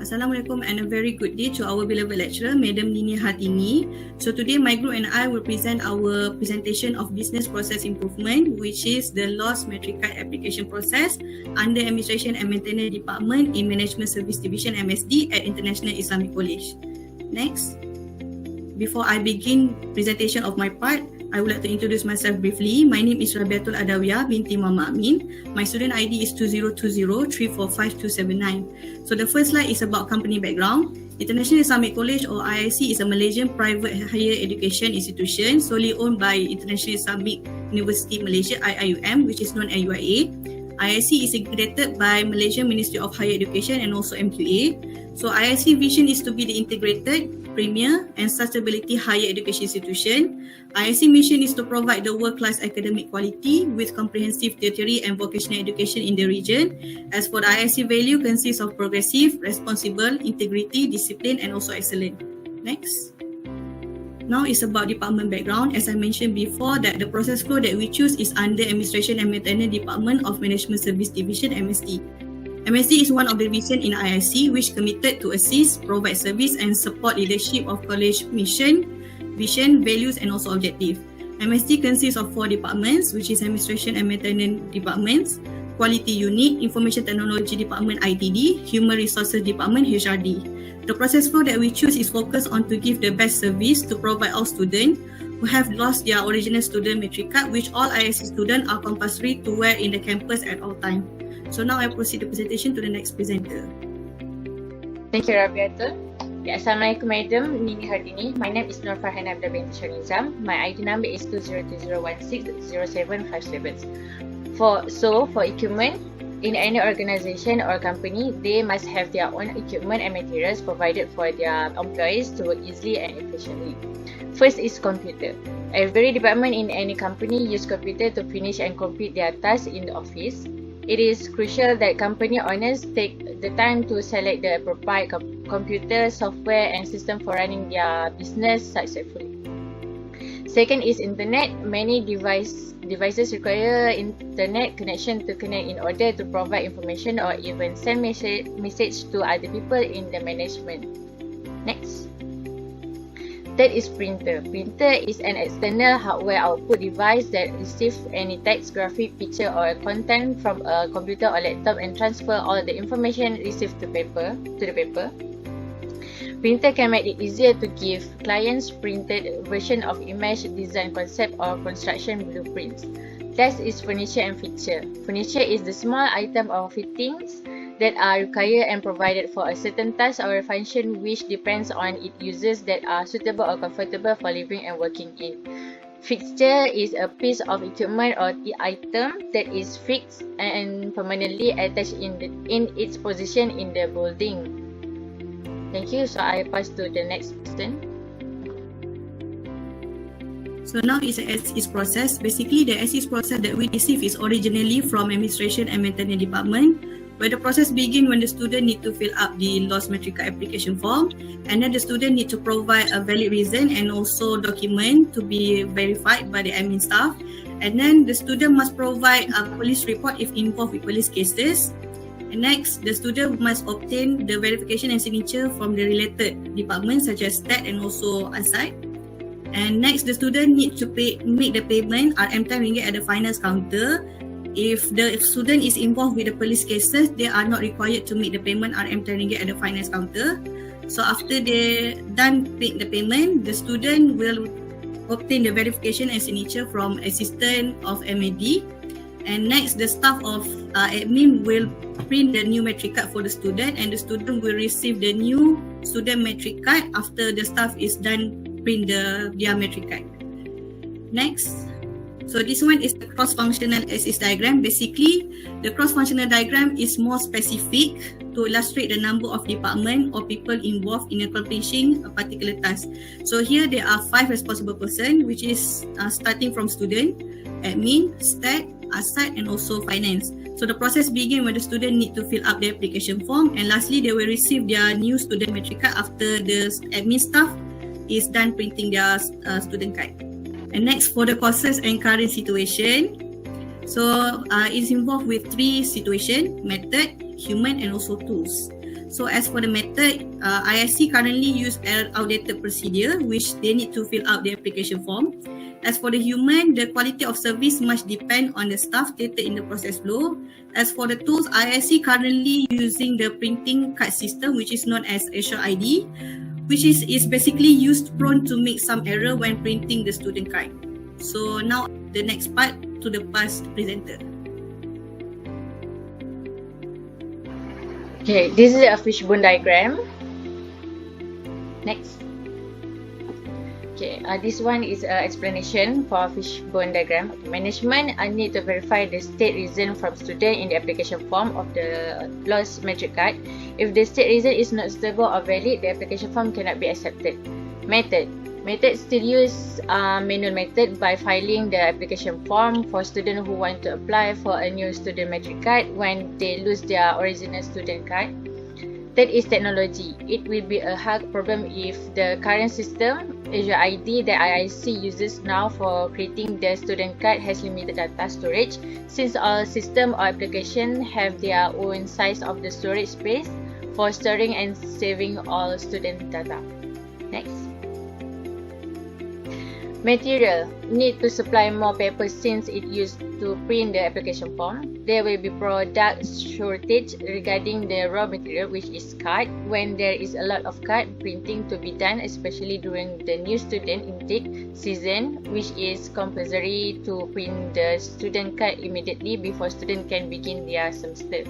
Assalamualaikum and a very good day to our beloved lecturer, Madam Nini Hartini. So today my group and I will present our presentation of business process improvement, which is the lost matric card application process under Administration and Maintenance Department in Management Service Division MSD at International Islamic College. Next. Before I begin presentation of my part, I would like to introduce myself briefly. My name is Rabi'atul Adawiyah Binti Amin. My student ID is 2020345279. So the first slide is about company background. International Islamic College or IIC is a Malaysian private higher education institution solely owned by International Islamic University Malaysia IIUM, which is known as UIA. IIC is accredited by Malaysian Ministry of Higher Education and also MQA. So IIC vision is to be the integrated, premier and sustainability higher education institution. IIC mission is to provide the world-class academic quality with comprehensive tertiary and vocational education in the region. As for the IIC value consists of progressive, responsible, integrity, discipline and also excellent. Next. Now it's about department background. As I mentioned before, that the process flow that we choose is under Administration and Maintenance Department of Management Service Division MSD. MSD is one of the division in IIC which committed to assist, provide service and support leadership of college mission, vision, values and also objective. MSD consists of 4 departments, which is Administration and Maintenance Departments, Quality Unit, Information Technology Department ITD, Human Resources Department HRD. The process flow that we choose is focused on to give the best service to provide all students who have lost their original student matric card, which all IIC students are compulsory to wear in the campus at all times. So now I proceed the presentation to the next presenter. Thank you, Rabi'atul. Assalamualaikum, Madam Nini Hartini. My name is FARHANY Binti Asnawi. My ID number is 202160757. For equipment, in any organization or company, they must have their own equipment and materials provided for their employees to work easily and efficiently. First is computer. Every department in any company use computer to finish and complete their tasks in the office. It is crucial that company owners take the time to select the appropriate computer, software and system for running their business successfully. Second is internet. Many devices require internet connection to connect in order to provide information or even send message to other people in the management. Next. Third is printer. Printer is an external hardware output device that receives any text, graphic, picture or content from a computer or laptop and transfer all the information received to the paper. Printer can make it easier to give clients printed version of image, design concept or construction blueprints. Next is furniture and fixture. Furniture is the small item or fittings that are required and provided for a certain task or function which depends on its uses that are suitable or comfortable for living and working in. Fixture is a piece of equipment or item that is fixed and permanently attached in its position in the building. Thank you. So I pass to the next person. So now is the ASIZ process. Basically, the ASIZ process that we receive is originally from Administration and Maintenance Department, where the process begins when the student need to fill up the lost matric card application form, and then the student need to provide a valid reason and also document to be verified by the admin staff, and then the student must provide a police report if involved with police cases. And next, the student must obtain the verification and signature from the related departments such as STAT and also AIZAT. And next, the student need to make the payment RM10 at the finance counter. If the student is involved with the police cases, they are not required to make the payment RM10 at the finance counter. So after they done make the payment, the student will obtain the verification and signature from assistant of MAD. And next, the staff of admin will print the new matric card for the student, and the student will receive the new student matric card after the staff is done print their matric card. Next. So this one is the cross-functional ASIZ diagram. Basically, the cross-functional diagram is more specific to illustrate the number of department or people involved in accomplishing a particular task. So here there are 5 responsible persons, which is starting from student, admin, STAT, AIZAT and also finance. So the process begins when the student need to fill up the application form, and lastly they will receive their new student matric card after the admin staff is done printing their student card. And next, for the courses and current situation, so it's involved with 3 situations: method, human and also tools. So as for the method, ISC currently use an outdated procedure which they need to fill out the application form. As for the human, the quality of service must depend on the staff stated in the process flow. As for the tools, ISC currently using the printing card system which is known as HID, which is basically used prone to make some error when printing the student card. So now the next part to the past presenter. Okay, this is a fishbone diagram. Next. Okay, this one is an explanation for fishbone diagram. Okay, management need to verify the state reason from student in the application form of the lost matric card. If the state reason is not suitable or valid, the application form cannot be accepted. Method still use manual method by filing the application form for students who want to apply for a new student matric card when they lose their original student card. That is technology. It will be a hard problem if the current system, Azure ID that IIC uses now for creating the student card has limited data storage, since all system or application have their own size of the storage space for storing and saving all student data. Next. Material need to supply more paper since it used to print the application form. There will be product shortage regarding the raw material, which is card, when there is a lot of card printing to be done, especially during the new student intake season, which is compulsory to print the student card immediately before student can begin their semester.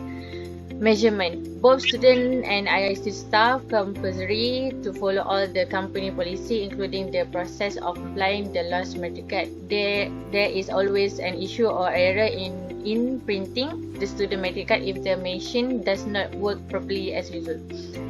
Measurement. Both student and IIC staff compulsory to follow all the company policy, including the process of applying the lost matric card. There is always an issue or error in printing the student matric card if the machine does not work properly as usual.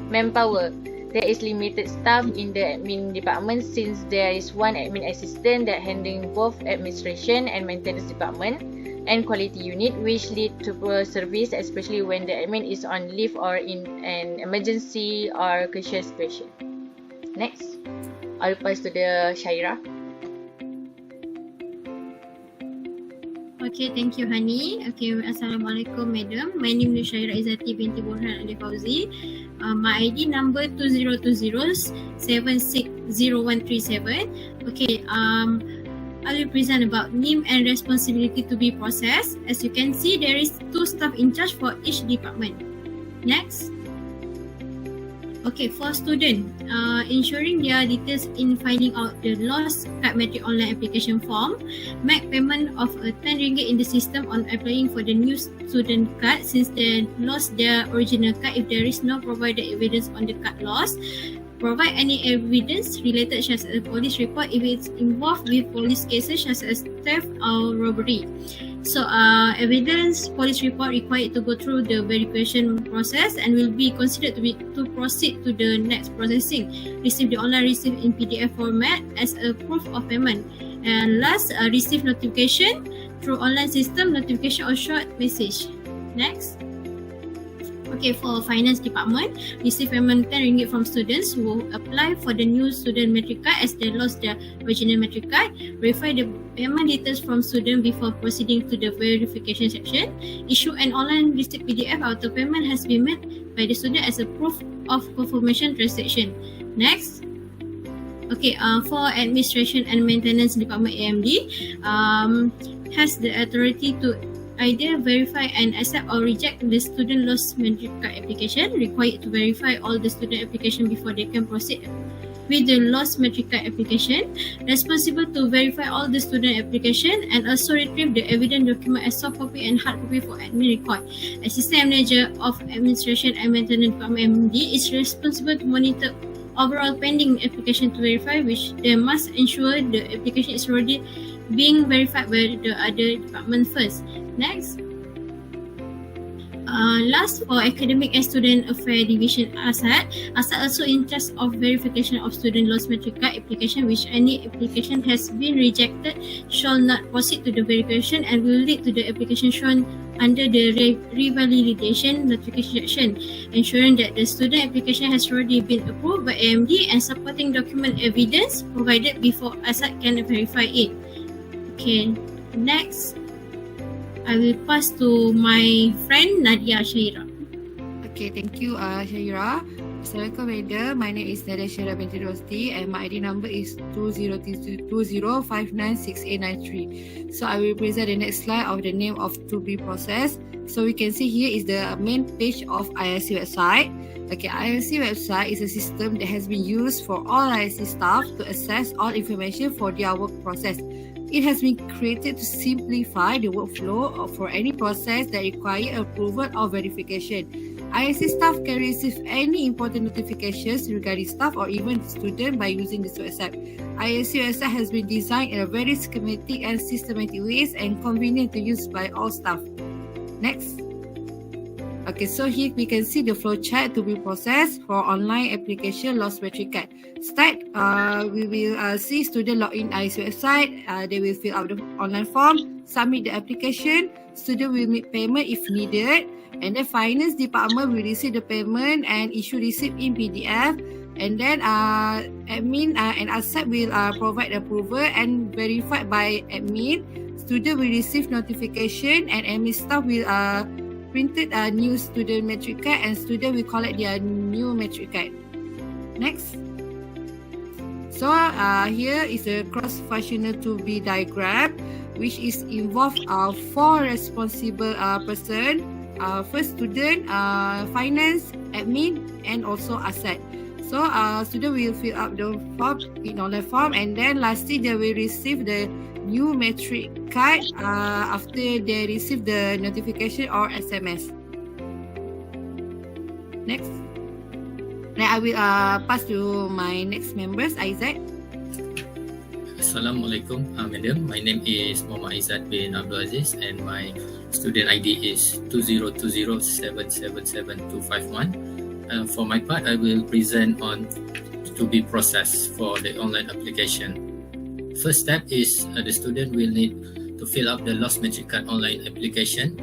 Manpower. There is limited staff in the admin department since there is one admin assistant that handling both administration and maintenance department and quality unit, which lead to poor service, especially when the admin is on leave or in an emergency or crucial situation. Next, I'll pass to the SHAHIRAH. Okay, thank you, Hani. Okay, Assalamualaikum, madam. My name is SHAHIRAH IZZATI Binti Borkhan and FAUZI. My ID number 2020-760137. Okay, I will present about name and responsibility to be processed. As you can see, there is 2 staff in charge for each department. Next. Okay, for student, ensuring their details in finding out the lost card matric online application form, make payment of RM10 in the system on applying for the new student card since they lost their original card if there is no provided evidence on the card lost. Provide any evidence related such as a police report if it's involved with police cases such as theft or robbery. So evidence police report required to go through the verification process and will be considered to proceed to the next processing. Receive the online receipt in PDF format as a proof of payment. And last, receive notification through online system, notification or short message. Next. Okay, for finance department, receive payment RM10 from students who apply for the new student matric card as they lost their original matric card. Verify the payment details from student before proceeding to the verification section. Issue an online receipt PDF after payment has been made by the student as a proof of confirmation transaction. Next. Okay, for administration and maintenance department AMD, has the authority to either verify and accept or reject the student lost matric card application. Required to verify all the student application before they can proceed with the lost matric card application. Responsible to verify all the student application and also retrieve the evidence document as soft copy and hard copy for admin record. Assistant Manager of Administration and Maintenance Department MD is responsible to monitor overall pending application to verify, which they must ensure the application is already being verified by the other department first. Next. Last, for Academic and Student Affairs Division ASAT. ASAT also in charge of verification of student lost matric card application, which any application has been rejected shall not proceed to the verification and will lead to the application shown under the revalidation notification section, ensuring that the student application has already been approved by AMD and supporting document evidence provided before ASAT can verify it. Okay, next. I will pass to my friend NADIA SHAHIRAH. Okay, thank you, SHAHIRAH. Assalamualaikum, madam. My name is NADIA Binti ROSDI and my ID number is 20596893. So I will present the next slide of the name of to be processed. So we can see here is the main page of ISC website. Okay, ISC website is a system that has been used for all ISC staff to access all information for their work process. It has been created to simplify the workflow for any process that require approval or verification. ISC staff can receive any important notifications regarding staff or even student by using this website. ISC website has been designed in a very schematic and systematic ways and convenient to use by all staff. Next. Okay, so here we can see the flow chart to be processed for online application loss matric card. Start, we will see student log in ISC website. They will fill out the online form, submit the application. Student will make payment if needed. And then finance department will receive the payment and issue receipt in PDF. And then admin and AIZAT will provide approval and verified by admin. Student will receive notification and admin staff will printed a new student matric card and student will collect their new matric card. Next. So here is a cross-functional to-be diagram which is involved 4 responsible person. First student, finance, admin and also AIZAT. So student will fill up the form in online form and then lastly they will receive the new matric card after they receive the notification or SMS. Next. Now I will pass to my next members, AIZAT. Assalamualaikum, madam. My name is Mohamad bin Abdul Aziz and my student ID is 2020777251. For my part, I will present on to be processed for the online application. First step is the student will need to fill up the lost matric card online application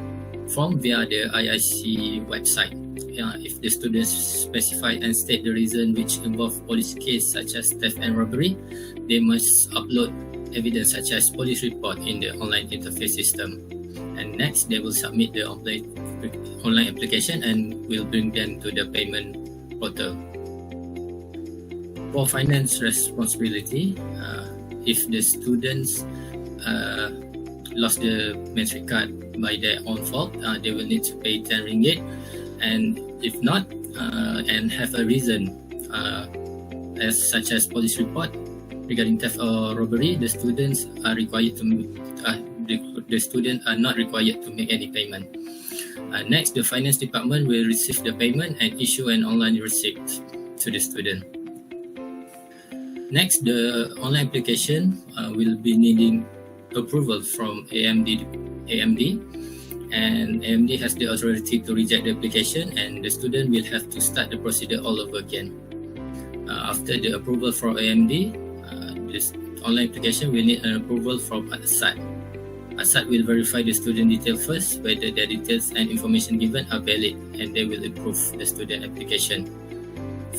form via the IIC website. If the students specify and state the reason which involve police case such as theft and robbery, they must upload evidence such as police report in the online interface system. And next, they will submit the online application and will bring them to the payment portal. For finance responsibility, if the students lost the matric card by their own fault, they will need to pay 10 ringgit. And if not, and have a reason such as police report regarding theft or robbery, the students are required to the students are not required to make any payment. Next, the finance department will receive the payment and issue an online receipt to the student. Next, the online application will be needing approval from AMD, and AMD has the authority to reject the application, and the student will have to start the procedure all over again. After the approval from AMD, this online application will need an approval from AIZAT. AIZAT will verify the student detail first, whether the details and information given are valid, and they will approve the student application.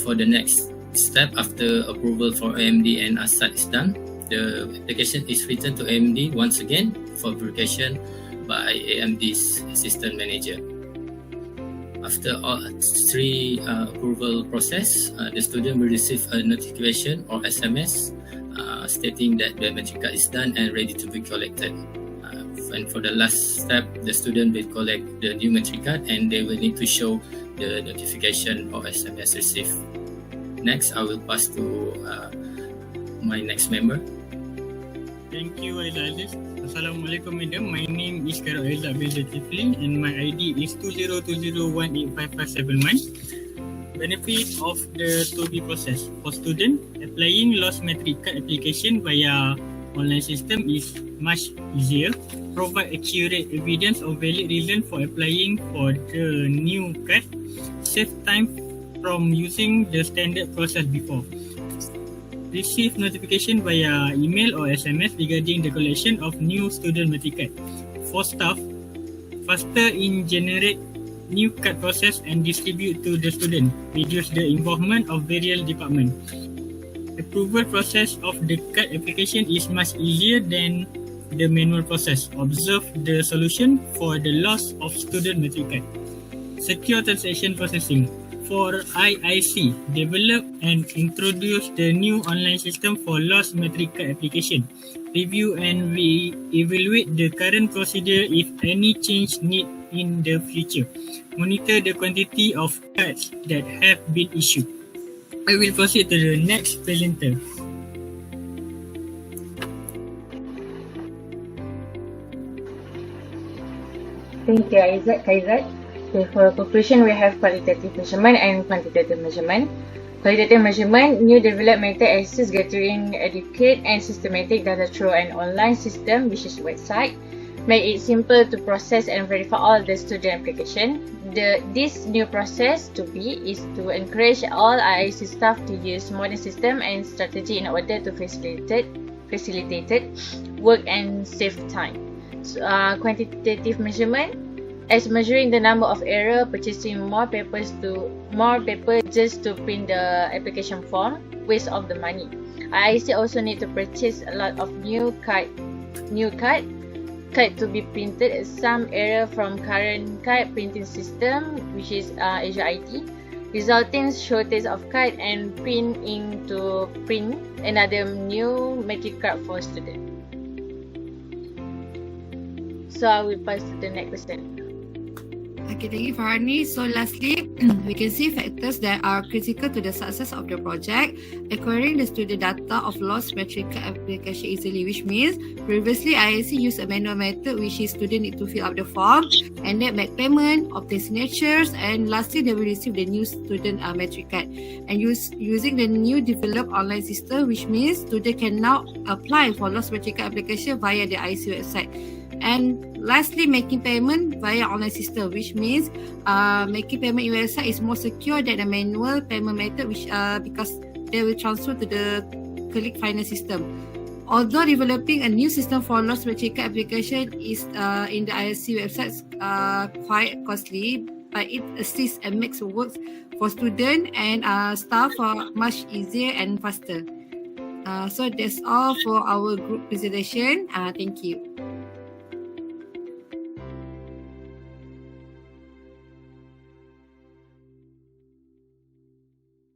For the next step, after approval for AMD and AIZAT is done, the application is returned to AMD once again for verification by AMD's assistant manager. After all 3 approval process, the student will receive a notification or SMS stating that the matric card is done and ready to be collected. And for the last step, the student will collect the new matric card and they will need to show the notification or SMS received. Next, I will pass to my next member. Thank you, AIZAT. Assalamualaikum, madam. My name is KHAIROL bin ZULKIFLI and my ID is 2020185571. Benefit of the to-be process. For student, applying lost matric card application via online system is much easier. Provide accurate evidence of valid reason for applying for the new card. Save time from using the standard process before. Receive notification via email or SMS regarding the collection of new student matric card. For staff, faster in generate new card process and distribute to the student. Reduce the involvement of various departments. Approval process of the card application is much easier than the manual process. Observe the solution for the loss of student matric card. secure transaction processing. For IIC, develop and introduce the new online system for loss matric card application. Review and evaluate the current procedure if any change need in the future. Monitor the quantity of cards that have been issued. I will proceed to the next presenter. Thank you, AIZAT. Okay, for conclusion, we have qualitative measurement and quantitative measurement. Qualitative measurement, new developed method assists gathering, educate and systematic data through an online system, which is website. Make it simple to process and verify all the student application. This new process is to encourage all IIC staff to use modern system and strategy in order to facilitate work and save time. So, quantitative measurement, as measuring the number of error, purchasing more paper just to print the application form, waste of the money. IIC also need to purchase a lot of new card to be printed. Some error from current card printing system, which is Asia IT, resulting shortage of card and print another new matric card for student. So I will pass to the next person. Okay, thank you, Farhany. So lastly, we can see factors that are critical to the success of the project. Acquiring the student data of lost matric application easily, which means previously IIC used a manual method, which is student need to fill up the form and then make payment, obtain signatures, and lastly they will receive the new student matric card. And using the new developed online system, which means student can now apply for lost matric application via the IIC website. And lastly, making payment via online system, which means making payment in website is more secure than a manual payment method, which because they will transfer to the click finance system. Although developing a new system for lost matric application is in the IIC website quite costly, but it assists and makes work for students and staff much easier and faster. So that's all for our group presentation. Thank you.